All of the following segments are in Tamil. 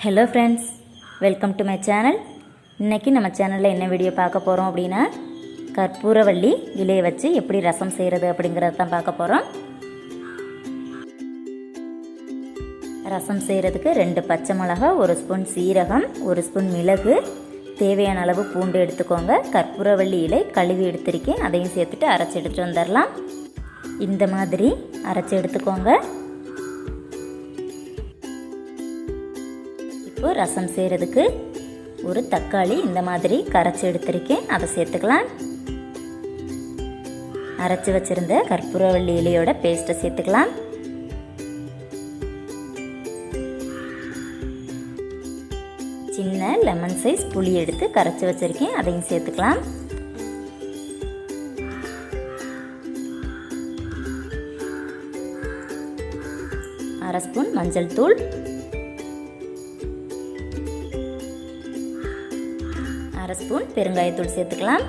Hello friends, welcome to my channel. இன்றைக்கி நம்ம சேனலில் என்ன வீடியோ பார்க்க போகிறோம் அப்படின்னா, கற்பூரவள்ளி இலையை வச்சு எப்படி ரசம் செய்கிறது அப்படிங்கிறத தான் பார்க்க போகிறோம். ரசம் செய்கிறதுக்கு 2 பச்சை மிளகா, 1 ஸ்பூன் சீரகம், 1 ஸ்பூன் மிளகு, தேவையான அளவு பூண்டு எடுத்துக்கோங்க. கற்பூரவள்ளி இலை கழுவி எடுத்திருக்கேன், அதையும் சேர்த்துட்டு அரைச்சி எடுத்துகிட்டு வந்துடலாம். இந்த மாதிரி அரைச்சி எடுத்துக்கோங்க. இப்போ ரசம் செய்கிறதுக்கு ஒரு தக்காளி இந்த மாதிரி கரைச்சி எடுத்திருக்கேன், அதை சேர்த்துக்கலாம். அரைச்சி வச்சிருந்த கற்பூரவள்ளி இலையோட பேஸ்ட்டை சேர்த்துக்கலாம். சின்ன லெமன் சைஸ் புளி எடுத்து கரைச்சி வச்சிருக்கேன், அதையும் சேர்த்துக்கலாம். அரை ஸ்பூன் மஞ்சள் தூள், அரை ஸ்பூன் பெருங்காயத்தூள் சேர்த்துக்கலாம்.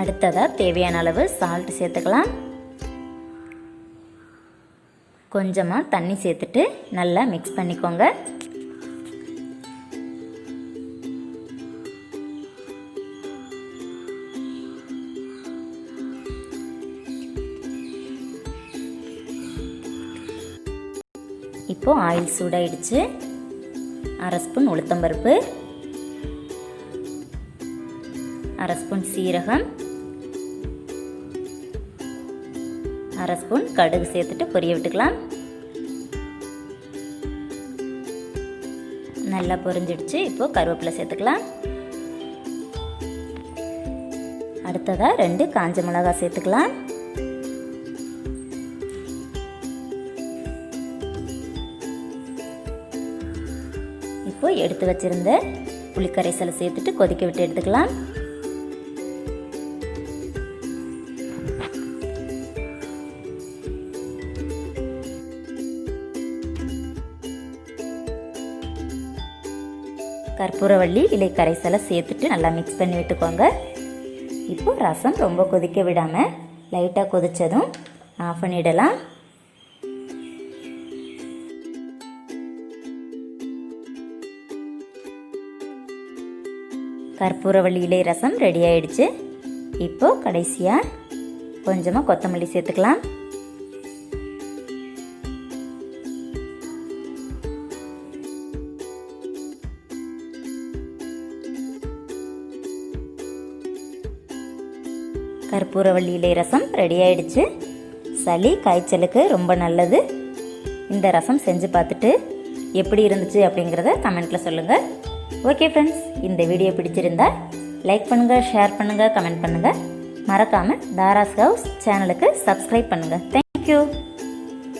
அடுத்ததாக தேவையான அளவு சால்ட் சேர்த்துக்கலாம். கொஞ்சமாக தண்ணி சேர்த்துட்டு நல்லா மிக்ஸ் பண்ணிக்கோங்க. இப்போது ஆயில் சூடாயிடுச்சு. அரை ஸ்பூன் உளுத்தம்பருப்பு, அரை ஸ்பூன் சீரகம், அரை ஸ்பூன் கடுகு சேர்த்துட்டு பொரிய விட்டுக்கலாம். நல்லா பொரிஞ்சிடுச்சு. இப்போ கருவேப்பிலை சேர்த்துக்கலாம். அடுத்ததாக 2 காஞ்ச மிளகாய் சேர்த்துக்கலாம். இப்போ எடுத்து வச்சிருந்த புளிக்கரைசலை சேர்த்துட்டு கொதிக்க விட்டு எடுத்துக்கலாம். கற்பூரவள்ளி இலை கரைசலை சேர்த்துட்டு நல்லா மிக்ஸ் பண்ணி விட்டுக்கோங்க. இப்போ ரசம் ரொம்ப கொதிக்க விடாமல் லைட்டாக கொதித்ததும் ஆஃப் பண்ணிடலாம். கற்பூரவள்ளி இலை ரசம் ரெடி ஆயிடுச்சு. இப்போ கடைசியாக கொஞ்சமாக கொத்தமல்லி சேர்த்துக்கலாம். கற்பூரவள்ளி இலை ரசம் ரெடி ஆயிடுச்சு. சளி காய்ச்சலுக்கு ரொம்ப நல்லது. இந்த ரசம் செஞ்சு பார்த்துட்டு எப்படி இருந்துச்சு அப்படிங்கிறத கமெண்ட்டில் சொல்லுங்கள். ஓகே ஃப்ரெண்ட்ஸ், இந்த வீடியோ பிடிச்சிருந்தா லைக் பண்ணுங்கள், ஷேர் பண்ணுங்கள், கமெண்ட் பண்ணுங்கள். மறக்காமல் தாராஸ் ஹவுஸ் சேனலுக்கு சப்ஸ்கிரைப் பண்ணுங்கள். தேங்க்யூ.